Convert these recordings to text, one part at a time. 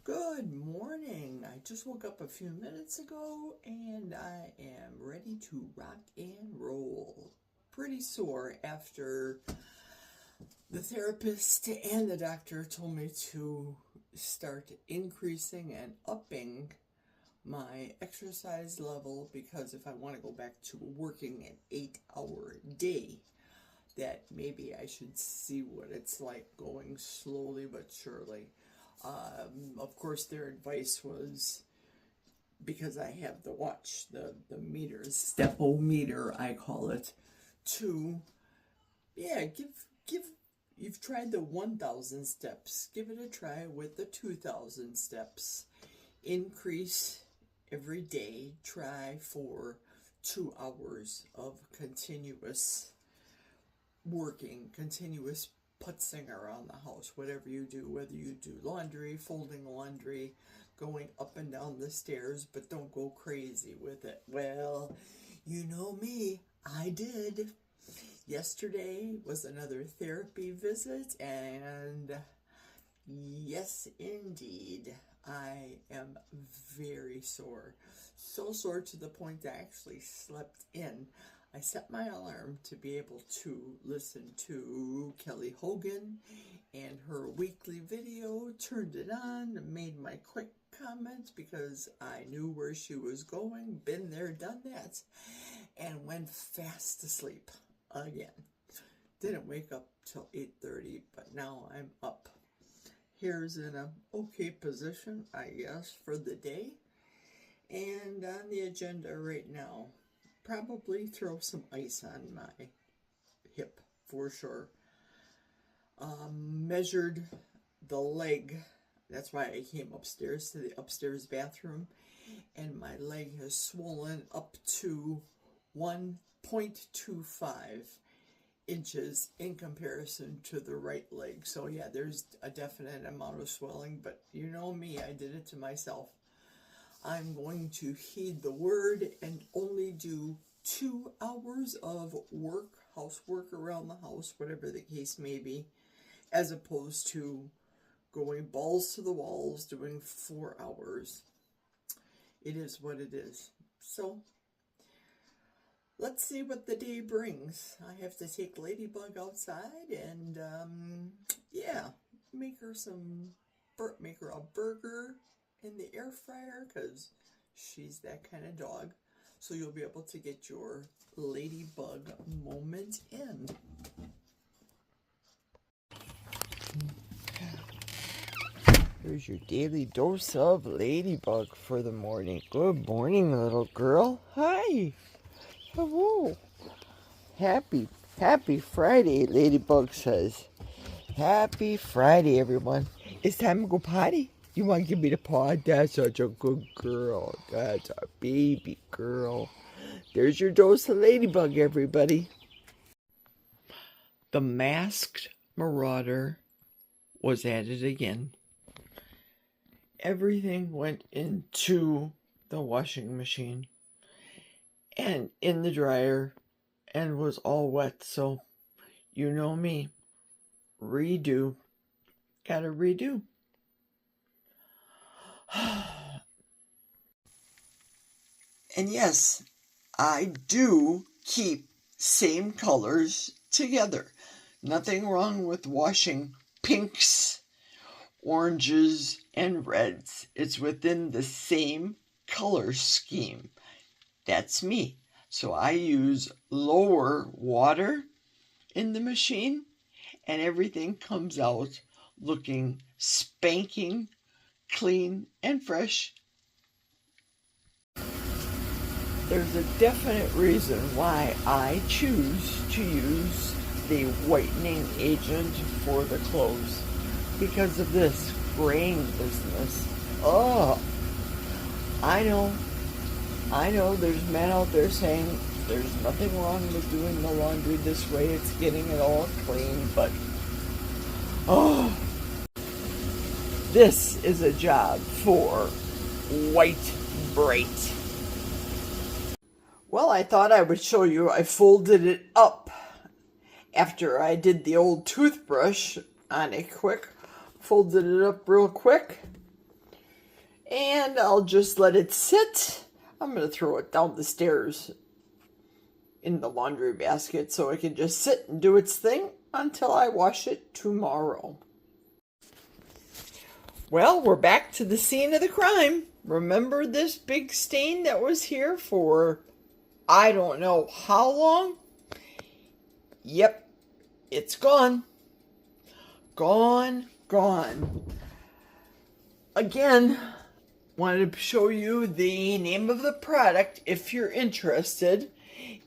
Good morning. I just woke up a few minutes ago and I am ready to rock and roll. Pretty sore after the therapist and the doctor told me to start increasing and upping my exercise level, because if I want to go back to working an 8-hour day, that maybe I should see what it's like going slowly but surely. Of course, their advice was, because I have the watch, the meter, step-o-meter, I call it, to, you've tried the 1,000 steps, give it a try with the 2,000 steps. Increase every day, try for 2 hours of continuous working, continuous putzing around the house, whatever you do, whether you do laundry, folding laundry, going up and down the stairs, but don't go crazy with it. Well, you know me, I did. Yesterday was another therapy visit, and yes, indeed, I am very sore. So sore to the point I actually slept in. I set my alarm to be able to listen to Kelly Hogan and her weekly video, turned it on, made my quick comments because I knew where she was going, been there, done that, and went fast to sleep again. Didn't wake up till 8:30, but now I'm up. Hair's in a okay position, I guess, for the day. And on the agenda right now, probably throw some ice on my hip for sure. Measured the leg. That's why I came upstairs to the upstairs bathroom, and my leg has swollen up to 1.25 inches in comparison to the right leg. So yeah, there's a definite amount of swelling, but you know me, I did it to myself. I'm going to heed the word and only do 2 hours of work, housework around the house, whatever the case may be, as opposed to going balls to the walls, doing 4 hours. It is what it is. So, let's see what the day brings. I have to take Ladybug outside and, make her a burger in the air fryer, because she's that kind of dog. So you'll be able to get your Ladybug moment in. Here's your daily dose of Ladybug for the morning. Good morning, little girl. Hi. Hello. Happy Friday, Ladybug says. Happy Friday, everyone. It's time to go potty. You want to give me the paw? That's such a good girl. That's a baby girl. There's your dose of Ladybug, everybody. The masked marauder was at it again. Everything went into the washing machine and in the dryer and was all wet. So, you know me. Redo. Gotta redo. And yes, I do keep same colors together. Nothing wrong with washing pinks, oranges, and reds. It's within the same color scheme. That's me. So I use lower water in the machine, and everything comes out looking spanking clean and fresh. There's a definite reason why I choose to use the whitening agent for the clothes. Because of this graying business. Oh, I know there's men out there saying there's nothing wrong with doing the laundry this way. It's getting it all clean, but this is a job for white bright. Well, I thought I would show you. I folded it up after I did the old toothbrush on it quick. Folded it up real quick. And I'll just let it sit. I'm going to throw it down the stairs in the laundry basket so it can just sit and do its thing until I wash it tomorrow. Well, we're back to the scene of the crime. Remember this big stain that was here for I don't know how long? Yep, it's gone. Gone. Again, wanted to show you the name of the product if you're interested.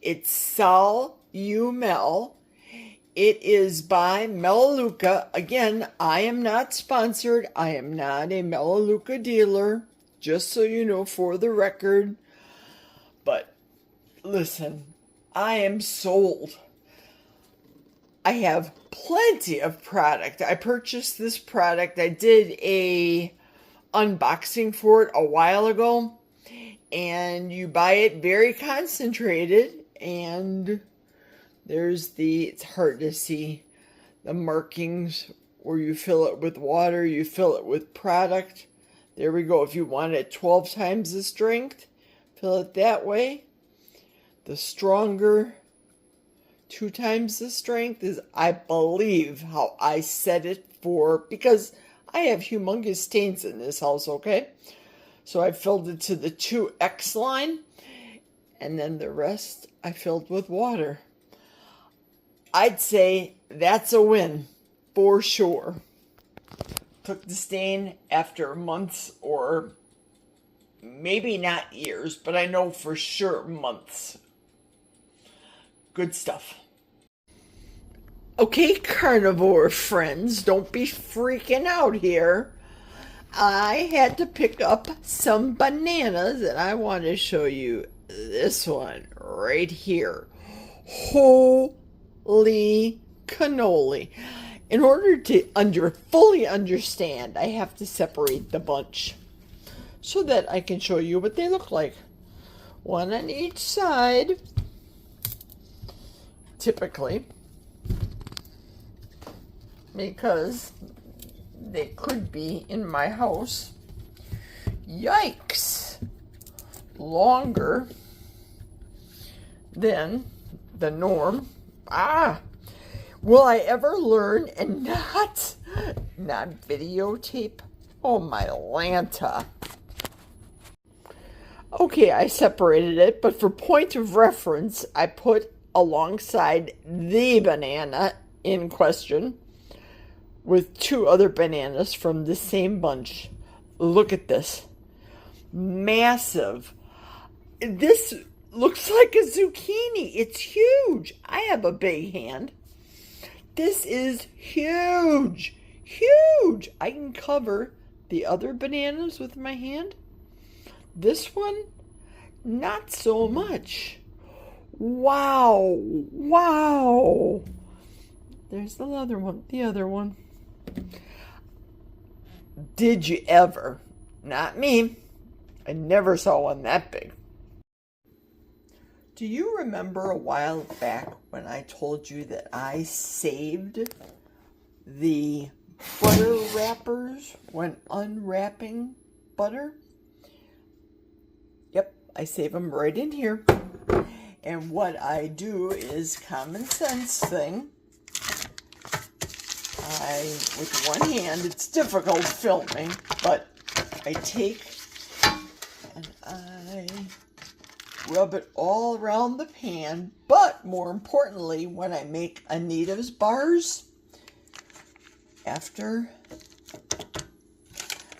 It's Sol Mel. It is by Melaleuca. Again, I am not sponsored. I am not a Melaleuca dealer, just so you know for the record. But listen, I am sold. I have plenty of product. I purchased this product. I did a unboxing for it a while ago. And you buy it very concentrated. And there's it's hard to see the markings where you fill it with water, you fill it with product. There we go. If you want it 12 times the strength, fill it that way. The stronger, 2 times the strength is, I believe, how I set it for, because I have humongous stains in this house, okay? So I filled it to the 2X line, and then the rest I filled with water. I'd say that's a win, for sure. Took the stain after months, or maybe not years, but I know for sure months. Good stuff. Okay, carnivore friends, don't be freaking out here. I had to pick up some bananas, and I want to show you this one right here. Holy cannoli. In order to fully understand, I have to separate the bunch so that I can show you what they look like. One on each side, typically, because they could be in my house. Yikes! Longer than the norm. Will I ever learn and not videotape? Oh, my Lanta. Okay, I separated it, but for point of reference, I put alongside the banana in question with 2 other bananas from the same bunch. Look at this. Massive. This looks like a zucchini. It's huge. I have a big hand. This is huge. Huge. I can cover the other bananas with my hand. This one, not so much. Wow. Wow. There's the other one. The other one. Did you ever? Not me. I never saw one that big. Do you remember a while back when I told you that I saved the butter wrappers when unwrapping butter? Yep, I save them right in here. And what I do is common sense thing. With one hand, it's difficult filming, but I take and I rub it all around the pan. But more importantly, when I make Anita's bars, after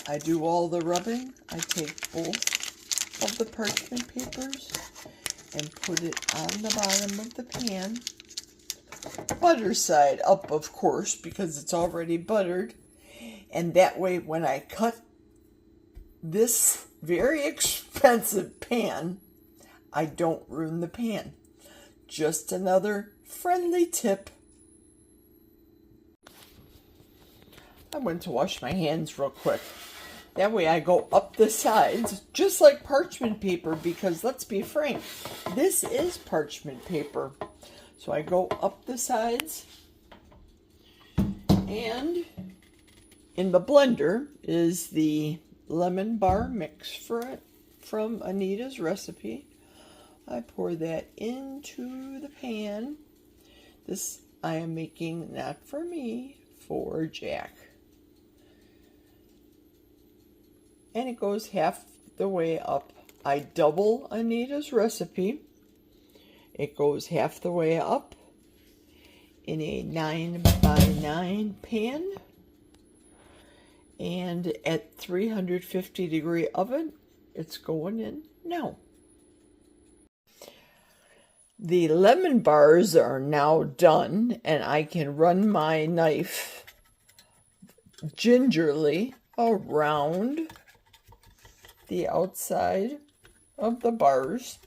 I do all the rubbing, I take both of the parchment papers and put it on the bottom of the pan. Butter side up, of course, because it's already buttered. And that way, when I cut this very expensive pan, I don't ruin the pan. Just another friendly tip. I went to wash my hands real quick. That way I go up the sides, just like parchment paper, because let's be frank, this is parchment paper. So I go up the sides, and in the blender is the lemon bar mix for it from Anita's recipe. I pour that into the pan. This I am making not for me, for Jack. And it goes half the way up. I double Anita's recipe. It goes half the way up in a 9x9 pan. And at 350-degree oven, it's going in now. The lemon bars are now done, and I can run my knife gingerly around the outside of the bars.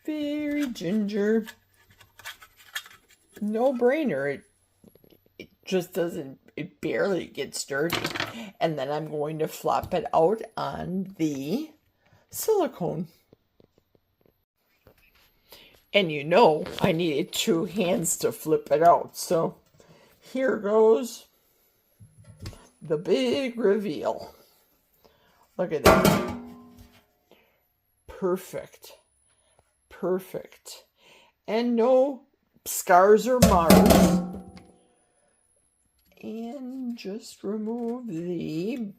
Very ginger. No brainer. It just doesn't, it barely gets dirty. And then I'm going to flop it out on the silicone. And you know I needed 2 hands to flip it out. So here goes the big reveal. Look at that. Perfect. Perfect. And no scars or marks. And just remove the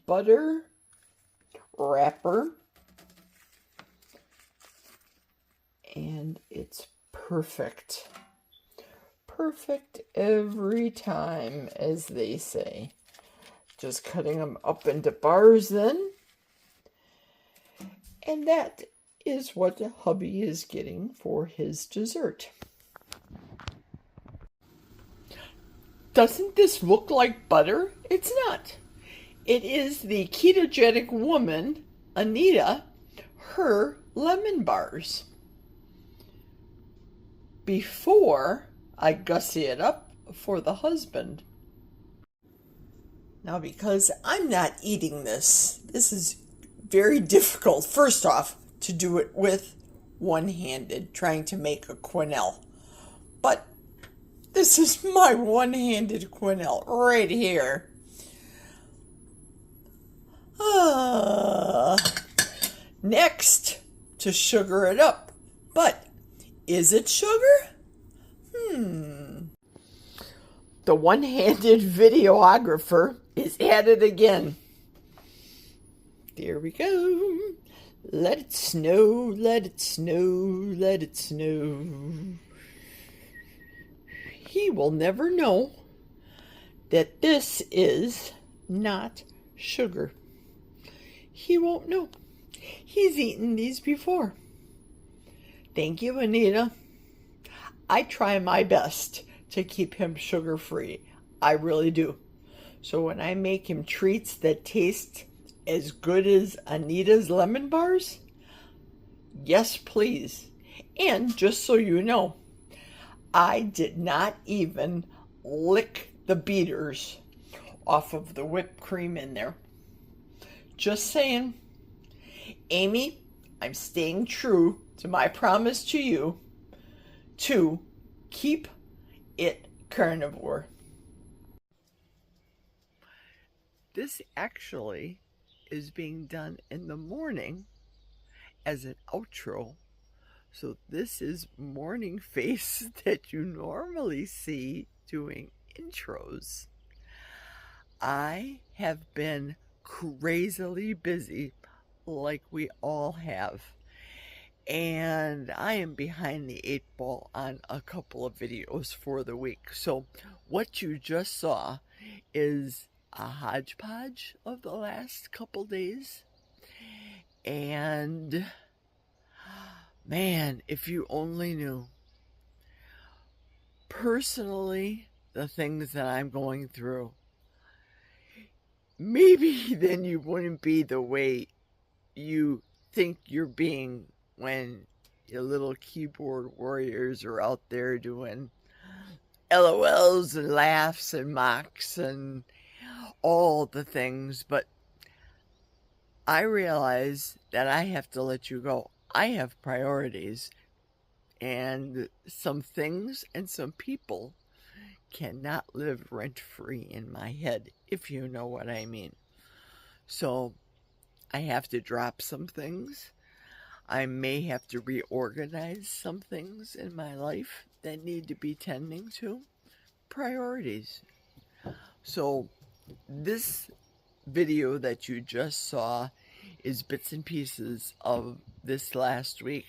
butter wrapper. And it's perfect. Perfect every time, as they say. Just cutting them up into bars then. And that is what hubby is getting for his dessert. Doesn't this look like butter? It's not. It is the ketogenic woman, Anita, her lemon bars. Before I gussy it up for the husband. Now, because I'm not eating this is very difficult, first off, to do it with one-handed, trying to make a quenelle. But this is my one-handed quenelle right here. Next, to sugar it up. But is it sugar? The one-handed videographer is at it again. There we go. Let it snow, let it snow, let it snow. He will never know that this is not sugar. He won't know. He's eaten these before. Thank you, Anita. I try my best to keep him sugar-free. I really do. So when I make him treats that taste as good as Anita's lemon bars, yes, please. And just so you know, I did not even lick the beaters off of the whipped cream in there. Just saying. Amy, I'm staying true to my promise to you to keep it carnivore. This actually is being done in the morning as an outro. So this is morning face that you normally see doing intros. I have been crazily busy, like we all have. And I am behind the 8 ball on a couple of videos for the week. So what you just saw is a hodgepodge of the last couple days. And man, if you only knew personally the things that I'm going through, maybe then you wouldn't be the way you think you're being when your little keyboard warriors are out there doing LOLs and laughs and mocks and all the things. But I realize that I have to let you go. I have priorities, and some things and some people cannot live rent-free in my head, if you know what I mean. So I have to drop some things. I may have to reorganize some things in my life that need to be tending to. Priorities. So this video that you just saw is bits and pieces of this last week.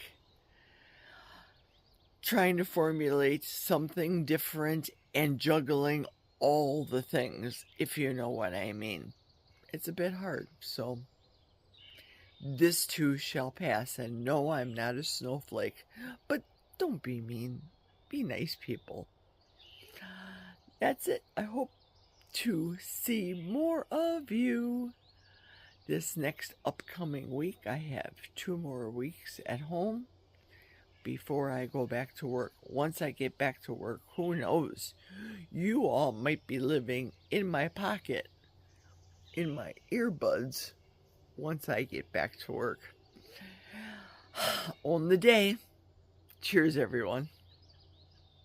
Trying to formulate something different and juggling all the things, if you know what I mean. It's a bit hard, so this too shall pass. And no, I'm not a snowflake, but don't be mean. Be nice, people. That's it. I hope to see more of you this next upcoming week. I have 2 more weeks at home before I go back to work. Once I get back to work, who knows? You all might be living in my pocket, in my earbuds, once I get back to work. On the day. Cheers, everyone.